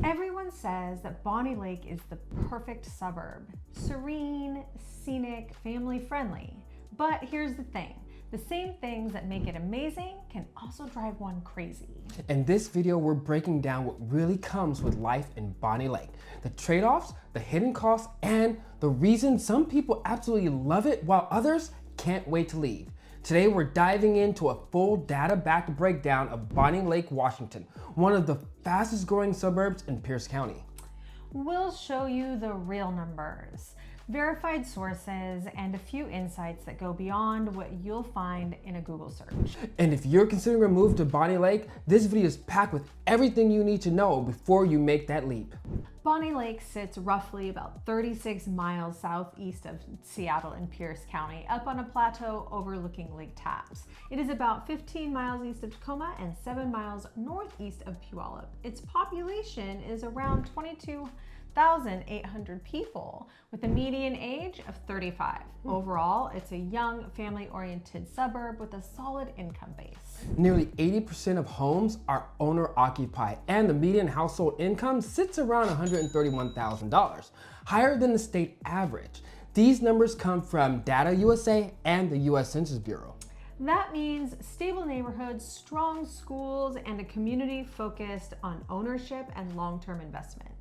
Everyone says that Bonney Lake is the perfect suburb. Serene, scenic, family friendly. But here's the thing. The same things that make it amazing can also drive one crazy. In this video, we're breaking down what really comes with life in Bonney Lake. The trade-offs, the hidden costs, and the reason some people absolutely love it while others can't wait to leave. Today, we're diving into a full data-backed breakdown of Bonney Lake, Washington, one of the fastest growing suburbs in Pierce County. We'll show you the real numbers, verified sources, and a few insights that go beyond what you'll find in a Google search. And if you're considering a move to Bonney Lake, this video is packed with everything you need to know before you make that leap. Bonney Lake sits roughly about 36 miles southeast of Seattle in Pierce County, up on a plateau overlooking Lake Tapps. It is about 15 miles east of Tacoma and 7 miles northeast of Puyallup. Its population is around 22,800 people, with a median age of 35. Overall, it's a young, family-oriented suburb with a solid income base. Nearly 80% of homes are owner-occupied, and the median household income sits around $131,000, higher than the state average. These numbers come from Data USA and the US Census Bureau. That means stable neighborhoods, strong schools, and a community focused on ownership and long-term investment.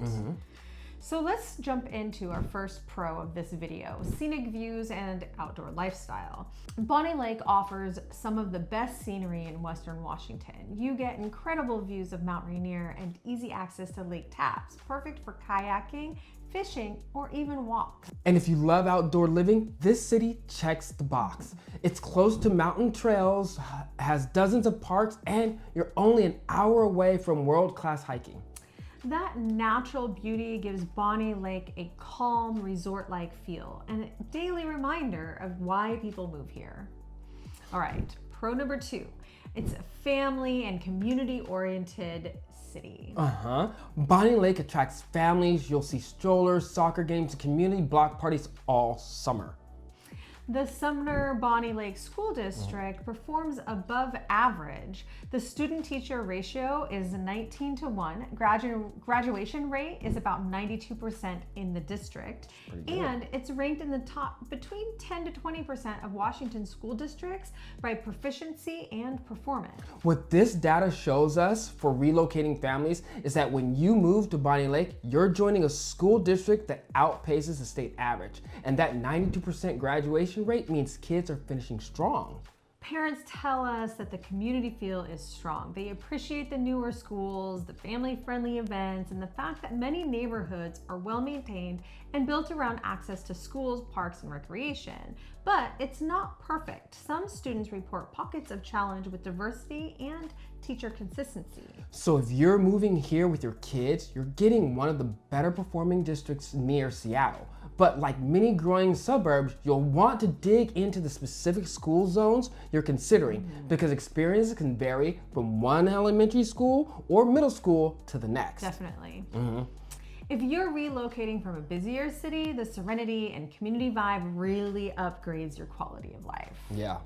So let's jump into our first pro of this video, scenic views and outdoor lifestyle. Bonney Lake offers some of the best scenery in Western Washington. You get incredible views of Mount Rainier and easy access to Lake Tapps, perfect for kayaking, fishing, or even walks. And if you love outdoor living, this city checks the box. It's close to mountain trails, has dozens of parks, and you're only an hour away from world-class hiking. That natural beauty gives Bonney Lake a calm, resort-like feel and a daily reminder of why people move here. All right, pro number 2. It's a family and community-oriented city. Bonney Lake attracts families. You'll see strollers, soccer games, and community block parties all summer. The Sumner Bonney Lake School District performs above average. The student-teacher ratio is 19-1. Graduation rate is about 92% in the district. And it's ranked in the top between 10 to 20% of Washington school districts by proficiency and performance. What this data shows us for relocating families is that when you move to Bonney Lake, you're joining a school district that outpaces the state average. And that 92% graduation rate means kids are finishing strong. Parents tell us that the community feel is strong. They appreciate the newer schools, the family-friendly events, and the fact that many neighborhoods are well-maintained and built around access to schools, parks, and recreation. But it's not perfect. Some students report pockets of challenge with diversity and teacher consistency. So if you're moving here with your kids, you're getting one of the better performing districts near Seattle. But like many growing suburbs, you'll want to dig into the specific school zones you're considering because experiences can vary from one elementary school or middle school to the next. Definitely. If you're relocating from a busier city, the serenity and community vibe really upgrades your quality of life. Yeah.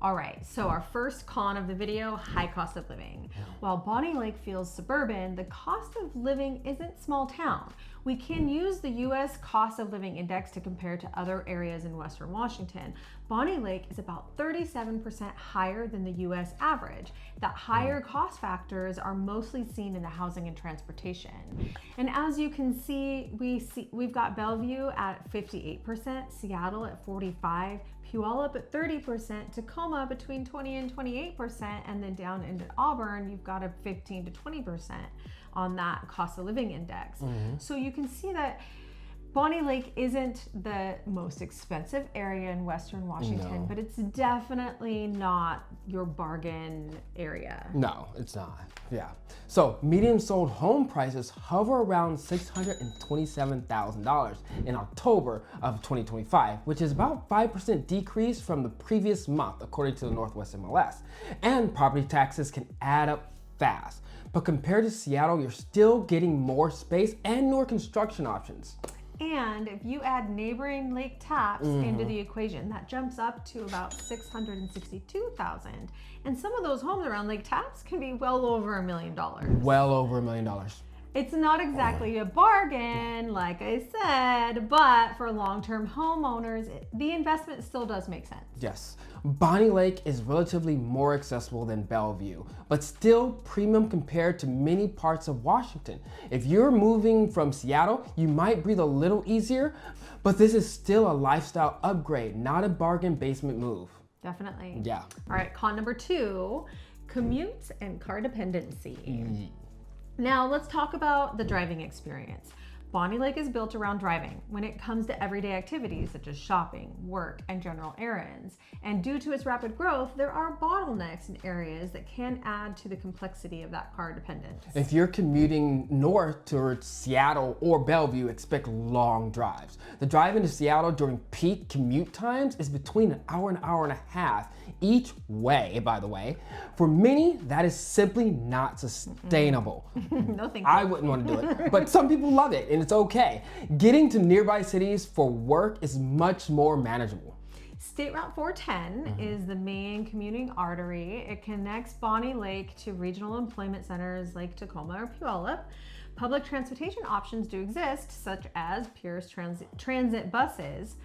All right, so our first con of the video, high cost of living. While Bonney Lake feels suburban, the cost of living isn't small town. We can use the US cost of living index to compare to other areas in Western Washington. Bonney Lake is about 37% higher than the US average. That higher cost factors are mostly seen in the housing and transportation. And as you can see, we've got Bellevue at 58%, Seattle at 45%, Puyallup at 30%, Tacoma between 20 and 28%, and then down into Auburn, you've got a 15 to 20% on that cost of living index. So you can see that Bonney Lake isn't the most expensive area in Western Washington, but it's definitely not your bargain area. No, it's not. Yeah. So median sold home prices hover around $627,000 in October of 2025, which is about 5% decrease from the previous month, according to the Northwest MLS. And property taxes can add up fast. But compared to Seattle, you're still getting more space and newer construction options. And if you add neighboring Lake Tapps into the equation, that jumps up to about $662,000. And some of those homes around Lake Tapps can be well over $1 million. Well over $1 million. It's not exactly a bargain, like I said, but for long-term homeowners, the investment still does make sense. Yes, Bonney Lake is relatively more accessible than Bellevue, but still premium compared to many parts of Washington. If you're moving from Seattle, you might breathe a little easier, but this is still a lifestyle upgrade, not a bargain basement move. Definitely. Yeah. All right, con number 2, commute and car dependency. Now let's talk about the driving experience. Bonney Lake is built around driving when it comes to everyday activities such as shopping, work, and general errands. And due to its rapid growth, there are bottlenecks in areas that can add to the complexity of that car dependence. If you're commuting north towards Seattle or Bellevue, expect long drives. The drive into Seattle during peak commute times is between an hour and a half each way, by the way. For many, that is simply not sustainable. No thank you. I wouldn't want to do it, but some people love it and it's okay. Getting to nearby cities for work is much more manageable. State Route 410 is the main commuting artery. It connects Bonney Lake to regional employment centers like Tacoma or Puyallup. Public transportation options do exist, such as Pierce Transit buses.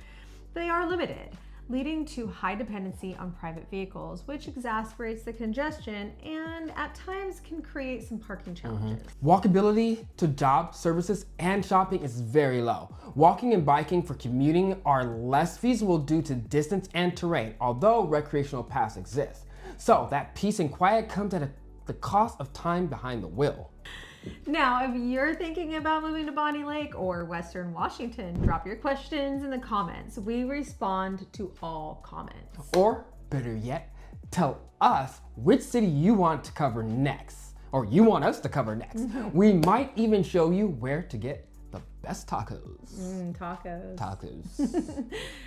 They are limited, leading to high dependency on private vehicles, which exacerbates the congestion and at times can create some parking challenges. Walkability to job, services, and shopping is very low. Walking and biking for commuting are less feasible due to distance and terrain, although recreational paths exist. So that peace and quiet comes at the cost of time behind the wheel. Now, if you're thinking about moving to Bonney Lake or Western Washington, drop your questions in the comments. We respond to all comments. Or better yet, tell us which city you want to cover next, or you want us to cover next. We might even show you where to get the best tacos. Tacos. Tacos.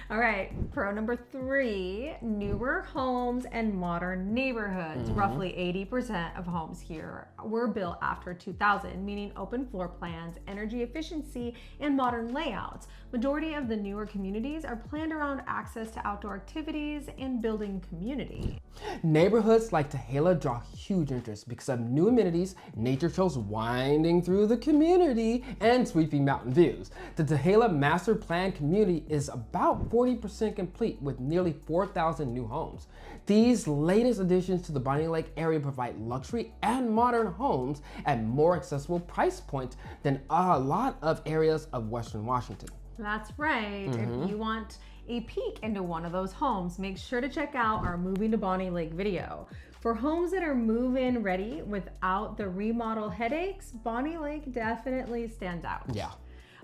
All right, pro number 3, newer homes and modern neighborhoods. Roughly 80% of homes here were built after 2000, meaning open floor plans, energy efficiency, and modern layouts. Majority of the newer communities are planned around access to outdoor activities and building community. Neighborhoods like Tacoma draw huge interest because of new amenities, nature trails winding through the community, and sweeping mountain views. The Tacoma Master Plan community is about 40% complete with nearly 4,000 new homes. These latest additions to the Bonney Lake area provide luxury and modern homes at more accessible price points than a lot of areas of Western Washington. That's right. If you want a peek into one of those homes, make sure to check out our Moving to Bonney Lake video. For homes that are move-in ready without the remodel headaches, Bonney Lake definitely stands out. Yeah.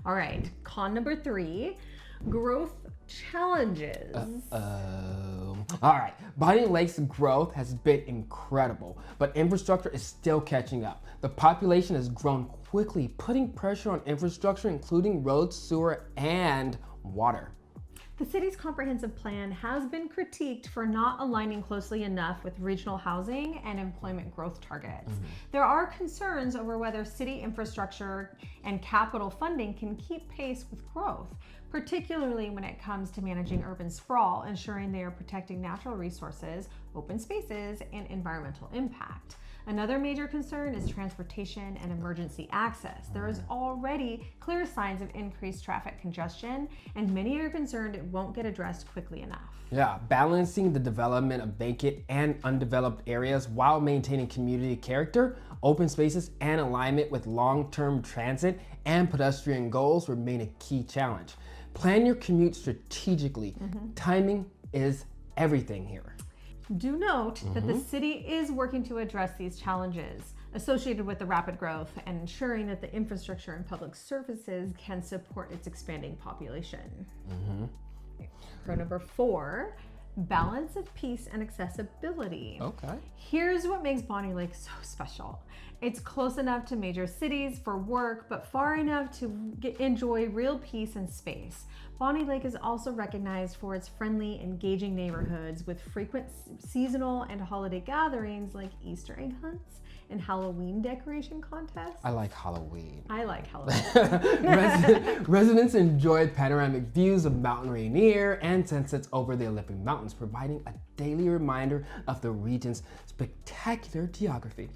All right, con number 3, growth challenges. All right, Bonney Lake's growth has been incredible, but infrastructure is still catching up. The population has grown quickly, putting pressure on infrastructure, including roads, sewer, and water. The city's comprehensive plan has been critiqued for not aligning closely enough with regional housing and employment growth targets. There are concerns over whether city infrastructure and capital funding can keep pace with growth, particularly when it comes to managing urban sprawl, ensuring they are protecting natural resources, open spaces, and environmental impact. Another major concern is transportation and emergency access. There is already clear signs of increased traffic congestion, and many are concerned it won't get addressed quickly enough. Yeah, balancing the development of vacant and undeveloped areas while maintaining community character, open spaces, and alignment with long-term transit and pedestrian goals remain a key challenge. Plan your commute strategically. Timing is everything here. Do note that the city is working to address these challenges associated with the rapid growth and ensuring that the infrastructure and public services can support its expanding population. Pro number 4, balance of peace and accessibility. Okay. Here's what makes Bonney Lake so special. It's close enough to major cities for work, but far enough to enjoy real peace and space. Bonney Lake is also recognized for its friendly, engaging neighborhoods with frequent seasonal and holiday gatherings like Easter egg hunts and Halloween decoration contests. I like Halloween. I like Halloween. Residents enjoyed panoramic views of Mount Rainier and sunsets over the Olympic Mountains, providing a daily reminder of the region's spectacular geography.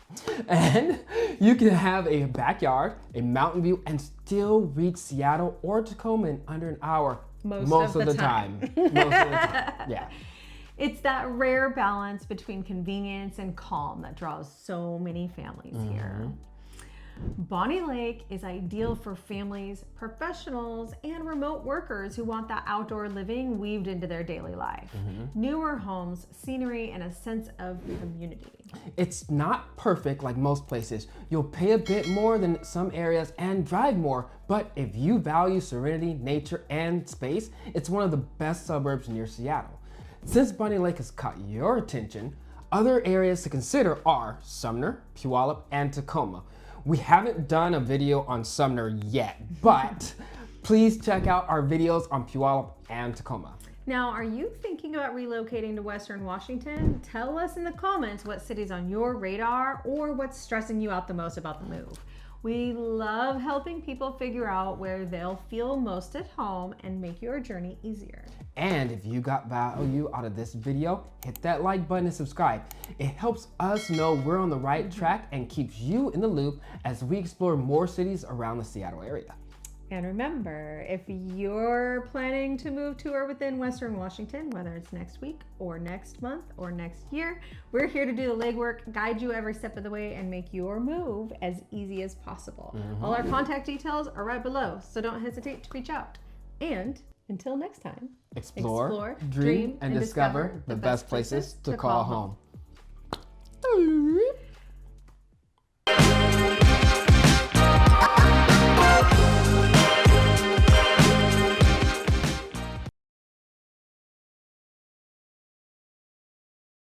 And you can have a backyard, a mountain view, and still reach Seattle or Tacoma in under an hour. Most of the time. Most of the time. Yeah. It's that rare balance between convenience and calm that draws so many families here. Bonney Lake is ideal for families, professionals, and remote workers who want that outdoor living weaved into their daily life. Newer homes, scenery, and a sense of community. It's not perfect like most places. You'll pay a bit more than some areas and drive more, but if you value serenity, nature, and space, it's one of the best suburbs near Seattle. Since Bonney Lake has caught your attention, other areas to consider are Sumner, Puyallup, and Tacoma. We haven't done a video on Sumner yet, but please check out our videos on Puyallup and Tacoma. Now, are you thinking about relocating to Western Washington? Tell us in the comments what city's on your radar or what's stressing you out the most about the move. We love helping people figure out where they'll feel most at home and make your journey easier. And if you got value out of this video, hit that like button and subscribe. It helps us know we're on the right track and keeps you in the loop as we explore more cities around the Seattle area. And remember, if you're planning to move to or within Western Washington, whether it's next week or next month or next year, we're here to do the legwork, guide you every step of the way, and make your move as easy as possible. All our contact details are right below, so don't hesitate to reach out. And until next time, Explore, dream, and discover the best places to call home.